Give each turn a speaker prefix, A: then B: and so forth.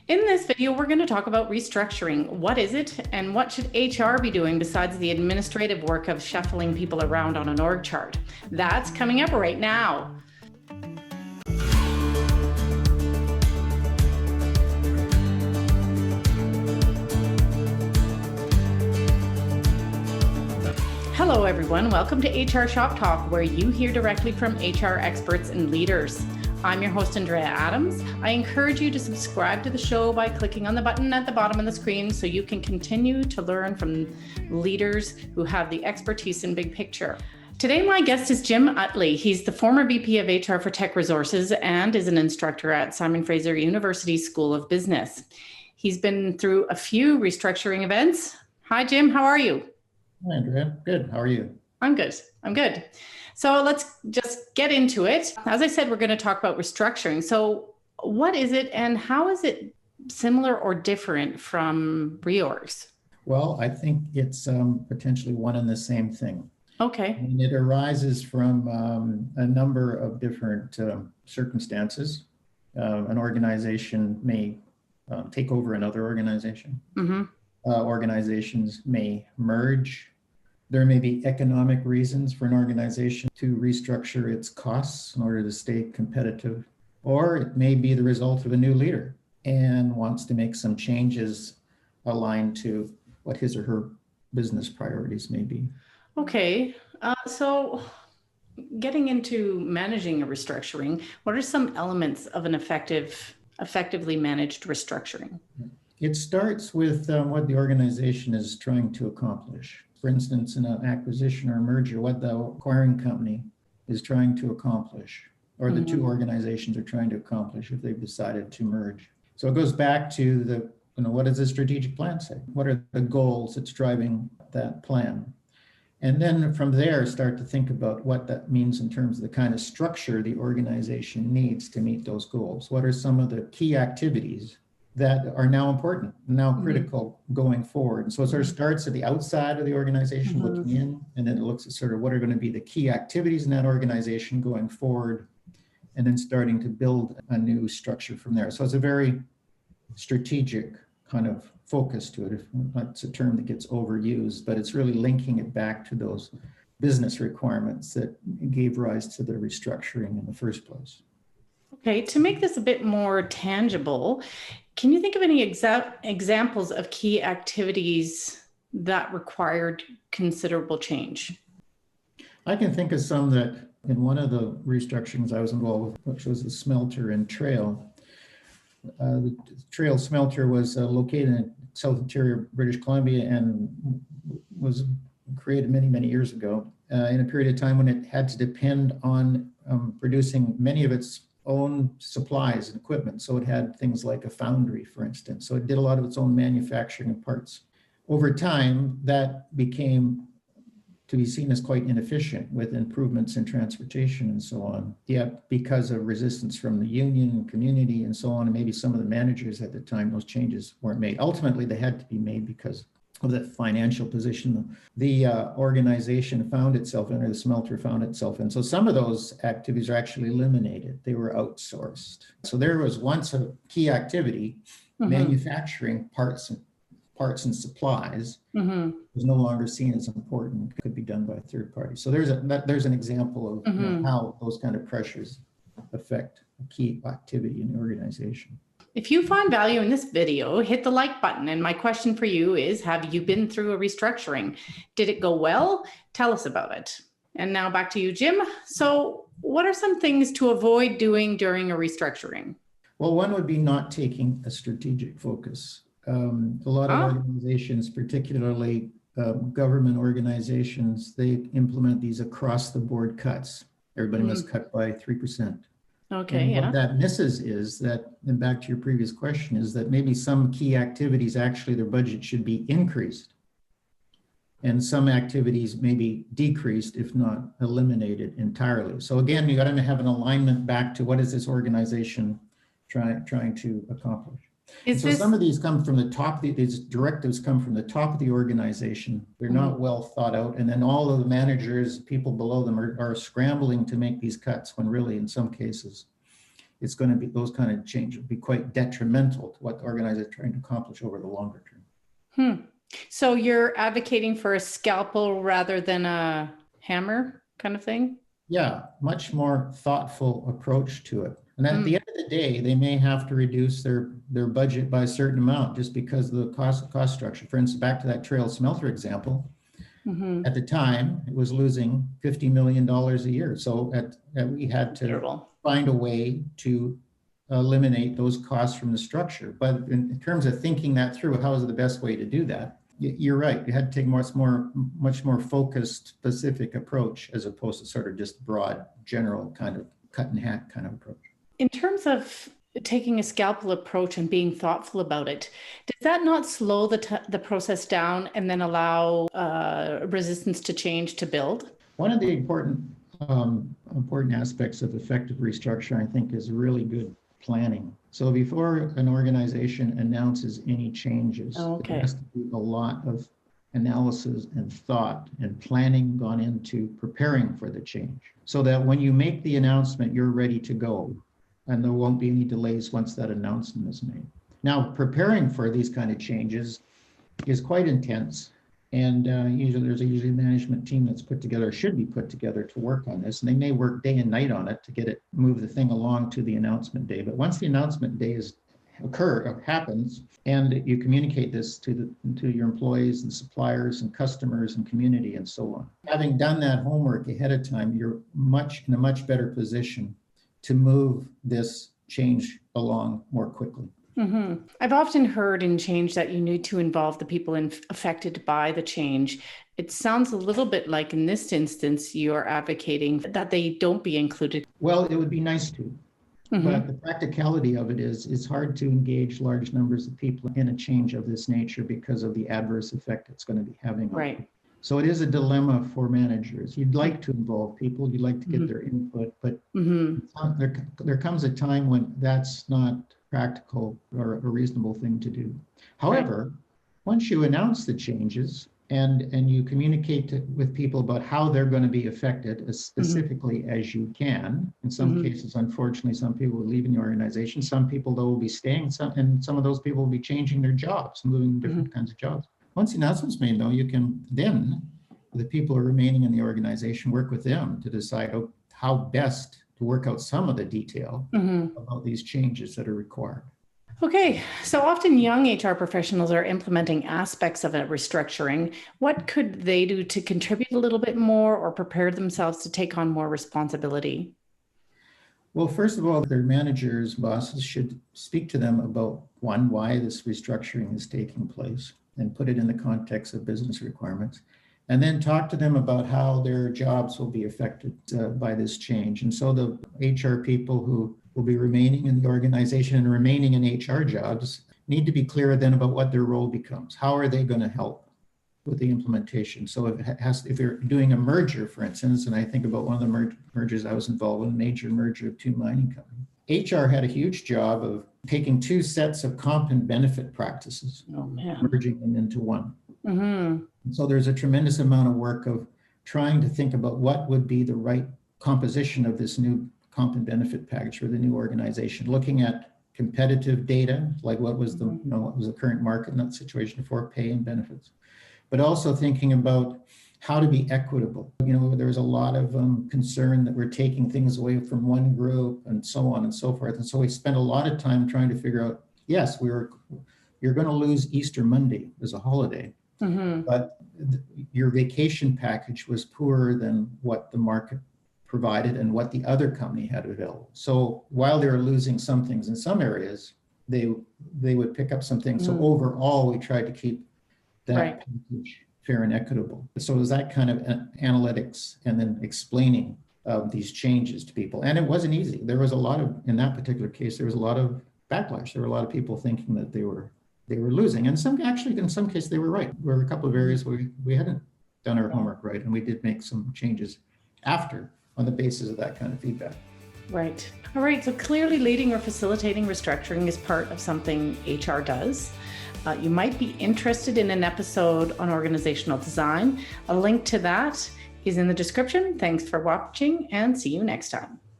A: In this video, we're going to talk about restructuring. What is it and what should HR be doing besides the administrative work of shuffling people around on an org chart? That's coming up right now. Hello everyone, welcome to HR Shop Talk, where you hear directly from HR experts and leaders. I'm your host, Andrea Adams. I encourage you to subscribe to the show by clicking on the button at the bottom of the screen so you can continue to learn from leaders who have the expertise in big picture. Today, my guest is Jim Utley. He's the former VP of HR for Tech Resources and is an instructor at Simon Fraser University School of Business. He's been through a few restructuring events. Hi, Jim. How are you?
B: Hi, Andrea. Good. How are you?
A: I'm good. So let's just get into it. As I said, we're going to talk about restructuring. So what is it and how is it similar or different from reorgs?
B: Well, I think it's potentially one and the same thing.
A: Okay.
B: And it arises from a number of different circumstances. An organization may take over another organization.
A: Mm-hmm.
B: Organizations may merge. There may be economic reasons for an organization to restructure its costs in order to stay competitive, or it may be the result of a new leader and wants to make some changes aligned to what his or her business priorities may be.
A: Okay, so getting into managing a restructuring, what are some elements of an effectively managed restructuring?
B: It starts with what the organization is trying to accomplish. For instance, in an acquisition or a merger, what the acquiring company is trying to accomplish, or the two organizations are trying to accomplish if they've decided to merge. So it goes back to what does the strategic plan say? What are the goals that's driving that plan? And then from there, start to think about what that means in terms of the kind of structure the organization needs to meet those goals. What are some of the key activities that are now important, now critical going forward? And so it sort of starts at the outside of the organization, looking in, and then it looks at sort of what are going to be the key activities in that organization going forward, and then starting to build a new structure from there. So it's a very strategic kind of focus to it. If that's a term that gets overused, but it's really linking it back to those business requirements that gave rise to the restructuring in the first place.
A: Okay, to make this a bit more tangible, can you think of any examples of key activities that required considerable change?
B: I can think of some that in one of the restructurings I was involved with, which was the smelter in Trail. The Trail smelter was located in South Interior, British Columbia, and was created many, many years ago in a period of time when it had to depend on producing many of its own supplies and equipment. So it had things like a foundry, for instance. So it did a lot of its own manufacturing of parts. Over time, that became to be seen as quite inefficient with improvements in transportation and so on. Yet because of resistance from the union and community and so on, and maybe some of the managers at the time, those changes weren't made. Ultimately, they had to be made because of the financial position the organization found itself in, or the smelter found itself in. So some of those activities are actually eliminated. They were outsourced. So there was once a key activity, manufacturing parts and supplies, was no longer seen as important, could be done by a third party. So there's an example of how those kind of pressures affect a key activity in the organization.
A: If you find value in this video, hit the like button. And my question for you is, have you been through a restructuring? Did it go well? Tell us about it. And now back to you, Jim. So what are some things to avoid doing during a restructuring?
B: Well, one would be not taking a strategic focus. A lot of organizations, particularly government organizations, they implement these across the board cuts. Everybody must cut by 3%.
A: Okay,
B: and what that misses is that, and back to your previous question, is that maybe some key activities, actually their budget should be increased. And some activities may be decreased, if not eliminated entirely. So again, you got to have an alignment back to what is this organization trying to accomplish. Some of these come from the top, these directives come from the top of the organization. They're not well thought out. And then all of the managers, people below them are scrambling to make these cuts when really in some cases it's going to be, those kind of change will be quite detrimental to what the organizer is trying to accomplish over the longer term.
A: So you're advocating for a scalpel rather than a hammer kind of thing?
B: Yeah, much more thoughtful approach to it. And at the end of the day, they may have to reduce their budget by a certain amount just because of the cost structure. For instance, back to that trail smelter example, at the time, it was losing $50 million a year. So we had to find a way to eliminate those costs from the structure. But in terms of thinking that through, how is the best way to do that? You're right. You had to take much more focused, specific approach as opposed to sort of just broad, general kind of cut and hat kind of approach.
A: In terms of taking a scalpel approach and being thoughtful about it, does that not slow the process down and then allow resistance to change to build?
B: One of the important aspects of effective restructuring, I think, is really good planning. So before an organization announces any changes, there has to be a lot of analysis and thought and planning gone into preparing for the change so that when you make the announcement, you're ready to go and there won't be any delays once that announcement is made. Now, preparing for these kind of changes is quite intense. And there's usually a management team that's put together, should be put together to work on this. And they may work day and night on it to move the thing along to the announcement day. But once the announcement day happens, and you communicate this to your employees and suppliers and customers and community and so on. Having done that homework ahead of time, you're in a much better position to move this change along more quickly.
A: I've often heard in change that you need to involve the people affected by the change. It sounds a little bit like in this instance, you're advocating that they don't be included.
B: Well, it would be nice to, but the practicality of it is it's hard to engage large numbers of people in a change of this nature because of the adverse effect it's going to be having on them. So it is a dilemma for managers. You'd like to involve people, you'd like to get their input, but there comes a time when that's not practical or a reasonable thing to do. However, once you announce the changes and you communicate with people about how they're going to be affected as specifically as you can, in some cases, unfortunately, some people will leave in the organization, some people though will be staying, and some of those people will be changing their jobs, moving to different kinds of jobs. Once the announcement's made though, you can then, the people who are remaining in the organization, work with them to decide how best to work out some of the detail about these changes that are required.
A: Okay, so often young HR professionals are implementing aspects of a restructuring. What could they do to contribute a little bit more or prepare themselves to take on more responsibility?
B: Well, first of all, their managers, bosses should speak to them about, one, why this restructuring is taking place and put it in the context of business requirements. And then talk to them about how their jobs will be affected by this change. And so the HR people who will be remaining in the organization and remaining in HR jobs need to be clear then about what their role becomes. How are they going to help with the implementation? So if they're doing a merger, for instance, and I think about one of the mergers I was involved in, a major merger of two mining companies. HR had a huge job of taking two sets of comp and benefit practices, merging them into one. So there's a tremendous amount of work of trying to think about what would be the right composition of this new comp and benefit package for the new organization, looking at competitive data, like what was the current market in that situation for pay and benefits, but also thinking about how to be equitable. There's a lot of concern that we're taking things away from one group and so on and so forth. And so we spent a lot of time trying to figure out, yes, you're going to lose Easter Monday as a holiday, but your vacation package was poorer than what the market provided and what the other company had available. So while they were losing some things in some areas, they would pick up some things. So overall, we tried to keep that package fair and equitable. So it was that kind of analytics and then explaining these changes to people. And it wasn't easy. There was a lot of, in that particular case, there was a lot of backlash. There were a lot of people thinking that they were losing. And in some cases, they were right. There were a couple of areas where we hadn't done our homework right. And we did make some changes after on the basis of that kind of feedback.
A: Right. All right. So clearly leading or facilitating restructuring is part of something HR does. You might be interested in an episode on organizational design. A link to that is in the description. Thanks for watching and see you next time.